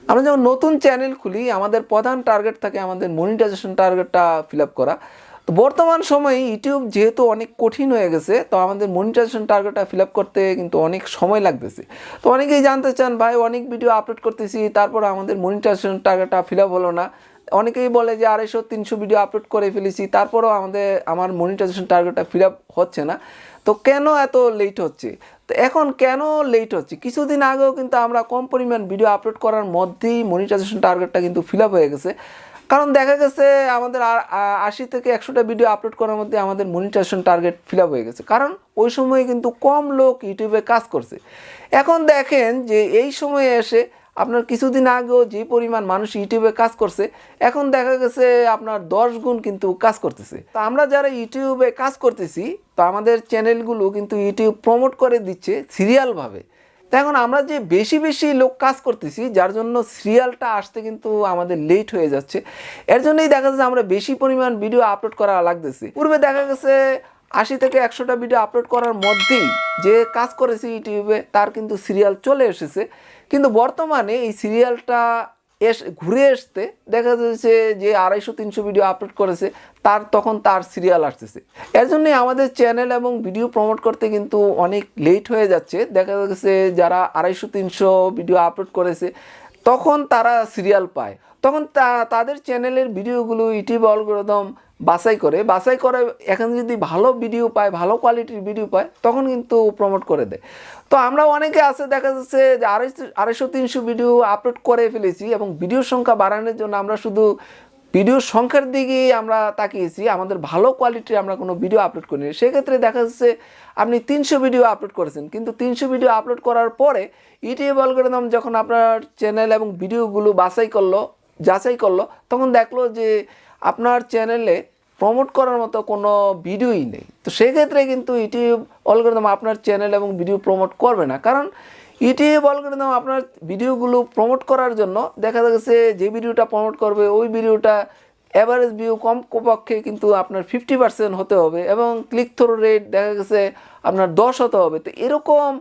আমরা যখন নতুন চ্যানেল খুলি আমাদের প্রধান টার্গেট থাকে আমাদের মনিটাইজেশন টার্গেটটা ফিল আপ করা। তো বর্তমান সময়ে ইউটিউব যেহেতু অনেক কঠিন হয়ে গেছে, তো আমাদের মনিটাইজেশন টার্গেটটা ফিল আপ করতে কিন্তু অনেক সময় লাগতেছে। তো অনেকেই জানতে চান, ভাই অনেক ভিডিও আপলোড করতেছি তারপর আমাদের মনিটাইজেশন টার্গেটটা ফিল আপ হলো না। অনেকেই বলে যে 250-300 ভিডিও আপলোড করে ফেলেছি তারপরেও আমার মনিটাইজেশন টার্গেটটা ফিল আপ হচ্ছে না। তো কেন এত লেট হচ্ছে? তো এখন কেন লেট হচ্ছে? কিছুদিন আগেও কিন্তু আমরা কম পরিমাণ ভিডিও আপলোড করার মধ্যেই মনিটাইজেশন টার্গেটটা কিন্তু ফিল আপ হয়ে গেছে। কারণ দেখা গেছে আমাদের 80 থেকে 100টা ভিডিও আপলোড করার মধ্যে আমাদের মনিটাইজেশন টার্গেট ফিল আপ হয়ে গেছে, কারণ ওই সময় কিন্তু কম লোক ইউটিউবে কাজ করছে। এখন দেখেন যে এই সময়ে এসে আপনার কিছুদিন আগেও যে পরিমাণ মানুষ ইউটিউবে কাজ করছে, এখন দেখা গেছে আপনার 10 গুণ কিন্তু কাজ করতেছে। তো আমরা যারা ইউটিউবে কাজ করতেছি, তো আমাদের চ্যানেলগুলো কিন্তু ইউটিউব প্রমোট করে দিচ্ছে সিরিয়ালভাবে। তো এখন আমরা যে বেশি বেশি লোক কাজ করতেছি, যার জন্য সিরিয়ালটা আসতে কিন্তু আমাদের লেট হয়ে যাচ্ছে। এর জন্যই দেখা যাচ্ছে আমরা বেশি পরিমাণ ভিডিও আপলোড করা লাগতেছে। পূর্বে দেখা গেছে 80 থেকে 100টা ভিডিও আপলোড করার মধ্যেই যে কাজ করেছে ইউটিউবে তার কিন্তু সিরিয়াল চলে এসেছে। কিন্তু বর্তমানে এই সিরিয়ালটা ঘুরে আসতে দেখা যাচ্ছে যে 250-300 ভিডিও আপলোড করেছে তখন তার সিরিয়াল আসতেছে। এর জন্যই আমাদের চ্যানেল এবং ভিডিও প্রমোট করতে কিন্তু অনেক লেট হয়ে যাচ্ছে। দেখা যাচ্ছে যারা 250-300 ভিডিও আপলোড করেছে তখন তারা সিরিয়াল পায়, তখন তাদের চ্যানেলের ভিডিওগুলো ইউটিউব অ্যালগরিদম বাছাই করে এখানে যদি ভালো ভিডিও পায়, ভালো কোয়ালিটির ভিডিও পায়, তখন কিন্তু প্রমোট করে দেয়। তো আমরা অনেকে আছে দেখা যাচ্ছে যে 250-300 ভিডিও আপলোড করে ফেলেছি এবং ভিডিওর সংখ্যা বাড়ানোর জন্য আমরা শুধু ভিডিওর সংখ্যার দিকেই আমরা তাকিয়েছি, আমাদের ভালো কোয়ালিটির আমরা কোনো ভিডিও আপলোড করিনি। সেক্ষেত্রে দেখা যাচ্ছে আপনি 300 ভিডিও আপলোড করেছেন, কিন্তু 300 ভিডিও আপলোড করার পরে ইউটিউব অ্যালগরিদম যখন আপনার চ্যানেল এবং ভিডিওগুলো যাচাই করলো তখন দেখলো যে আপনার চ্যানেলে প্রমোট করার মতো কোনো ভিডিওই নেই। তো সেক্ষেত্রে কিন্তু ইউটিউব অ্যালগরিদম আপনার চ্যানেল এবং ভিডিও প্রমোট করবে না, কারণ ইউটিউব অ্যালগরিদম আপনার ভিডিওগুলো প্রমোট করার জন্য দেখা যাচ্ছে যে ভিডিওটা প্রমোট করবে ওই ভিডিওটা অ্যাভারেজ ভিউ কমপক্ষে কিন্তু আপনার 50% হতে হবে এবং ক্লিক থ্রু রেট দেখা গেছে আপনার 10 হতে হবে। তো এরকম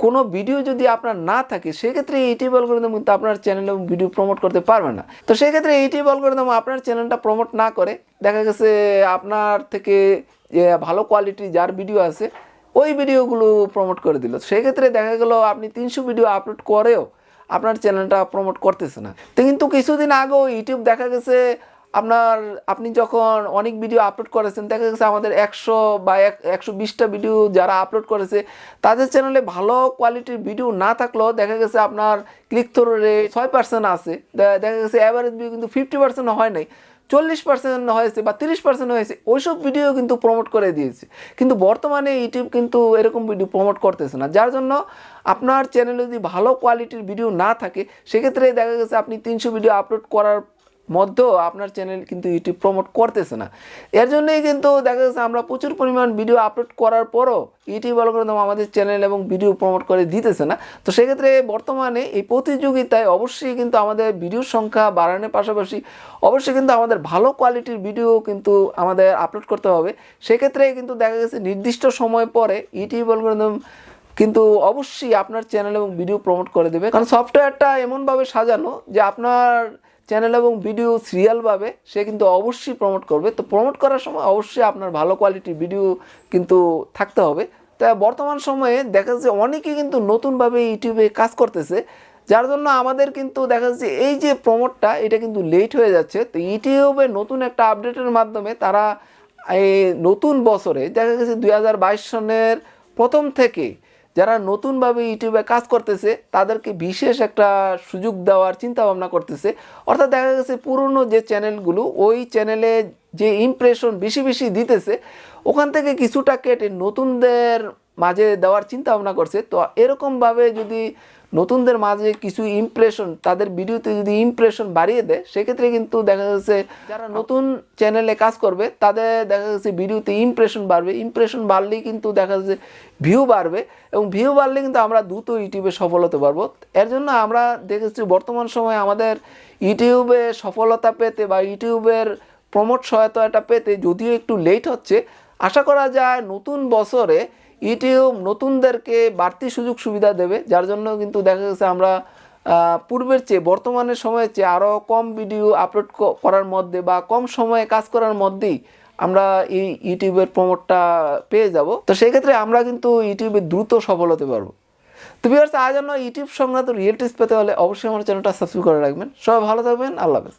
কোনো ভিডিও যদি আপনার না থাকে সেক্ষেত্রে ইউটিউব অ্যালগরিদম কিন্তু আপনার চ্যানেল এবং ভিডিও প্রমোট করতে পারবে না। তো সেক্ষেত্রে ইউটিউব অ্যালগরিদম আপনার চ্যানেলটা প্রমোট না করে দেখা গেছে আপনার থেকে যে ভালো কোয়ালিটির যার ভিডিও আছে ওই ভিডিওগুলো প্রমোট করে দিল। সেক্ষেত্রে দেখা গেল আপনি 300 ভিডিও আপলোড করেও আপনার চ্যানেলটা প্রমোট করতেছে না। তো কিন্তু কিছুদিন আগেও ইউটিউব দেখা গেছে আপনি যখন অনেক ভিডিও আপলোড করেছেন, দেখা গেছে আমাদের 100 বা 120টা ভিডিও যারা আপলোড করেছে তাদের চ্যানেলে ভালো কোয়ালিটির ভিডিও না থাকলেও দেখা গেছে আপনার ক্লিক থ্রু রেট 6% আছে, দেখা গেছে অ্যাভারেজ ভিউ কিন্তু 50% হয় নাই, 40% হয়েছে বা 30% হয়েছে, ওইসব ভিডিও কিন্তু প্রমোট করে দিয়েছে। কিন্তু বর্তমানে ইউটিউব কিন্তু এরকম ভিডিও প্রমোট করতেছে না, যার জন্য আপনার চ্যানেলে যদি ভালো কোয়ালিটির ভিডিও না থাকে সেক্ষেত্রে দেখা গেছে আপনি 300 ভিডিও আপলোড করার মধ্যেও আপনার চ্যানেল কিন্তু ইউটিউব প্রমোট করতেছে না। এর জন্যই কিন্তু দেখা যাচ্ছে আমরা প্রচুর পরিমাণ ভিডিও আপলোড করার পরও ইউটিউব অ্যালগরিদম আমাদের চ্যানেল এবং ভিডিও প্রমোট করে দিতেছে না। তো সেক্ষেত্রে বর্তমানে এই প্রতিযোগিতায় অবশ্যই কিন্তু আমাদের ভিডিওর সংখ্যা বাড়ানোর পাশাপাশি অবশ্যই কিন্তু আমাদের ভালো কোয়ালিটির ভিডিও কিন্তু আমাদের আপলোড করতে হবে। সেক্ষেত্রে কিন্তু দেখা গেছে নির্দিষ্ট সময় পরে ইউটিউব অ্যালগরিদম কিন্তু অবশ্যই আপনার চ্যানেল এবং ভিডিও প্রমোট করে দেবে, কারণ সফটওয়্যারটা এমনভাবে সাজানো যে আপনার চ্যানেল এবং ভিডিও সিরিয়ালভাবে সে কিন্তু অবশ্যই প্রমোট করবে। তো প্রমোট করার সময় অবশ্যই আপনার ভালো কোয়ালিটির ভিডিও কিন্তু থাকতে হবে। তাই বর্তমান সময়ে দেখা যাচ্ছে অনেকেই কিন্তু নতুনভাবে ইউটিউবে কাজ করতেছে, যার জন্য আমাদের কিন্তু দেখা যাচ্ছে এই যে প্রমোটটা এটা কিন্তু লেট হয়ে যাচ্ছে। তো ইউটিউবে নতুন একটা আপডেটের মাধ্যমে তারা এই নতুন বছরে দেখা গেছে 2022 সনের প্রথম থেকে যারা নতুনভাবে ইউটিউবে কাজ করতেছে তাদেরকে বিশেষ একটা সুযোগ দেওয়ার চিন্তা ভাবনা করতেছে। অর্থাৎ দেখা গেছে পুরনো যে চ্যানেলগুলো ওই চ্যানেলে যে ইমপ্রেশন বেশি বেশি দিতেছে ওখান থেকে কিছুটা কেটে নতুনদের মাঝে দেওয়ার চিন্তা ভাবনা করছে। তো এরকমভাবে যদি নতুনদের মাঝে কিছু ইমপ্রেশন তাদের ভিডিওতে যদি ইমপ্রেশন বাড়িয়ে দেয় সেক্ষেত্রে কিন্তু দেখা যাচ্ছে যারা নতুন চ্যানেলে কাজ করবে তাদের দেখা যাচ্ছে ভিডিওতে ইমপ্রেশন বাড়বে, ইমপ্রেশন বাড়লেই কিন্তু দেখা যাচ্ছে ভিউ বাড়বে এবং ভিউ বাড়লে কিন্তু আমরা দ্রুত ইউটিউবে সফল হতে পারবো। এর জন্য আমরা দেখেছি বর্তমান সময়ে আমাদের ইউটিউবে সফলতা পেতে বা ইউটিউবের প্রমোট সহায়তাটা পেতে যদিও একটু লেট হচ্ছে, আশা করা যায় নতুন বছরে ইউটিউব নতুনদেরকে বাড়তি সুযোগ সুবিধা দেবে, যার জন্য কিন্তু দেখা গেছে আমরা পূর্বের চেয়ে বর্তমানের সময়ের চেয়ে আরও কম ভিডিও আপলোড করার মধ্যে বা কম সময়ে কাজ করার মধ্যেই আমরা এই ইউটিউবের প্রমোটটা পেয়ে যাব। তো সেই ক্ষেত্রে আমরা কিন্তু ইউটিউবে দ্রুত সফল হতে পারবো। তো ভিউয়ার্স, আজ জন্য ইউটিউব সংক্রান্ত রিয়েল টিপস পেতে হলে অবশ্যই আমার চ্যানেলটা সাবস্ক্রাইব করে রাখবেন। সবাই ভালো থাকবেন, আল্লাহ হাফেজ।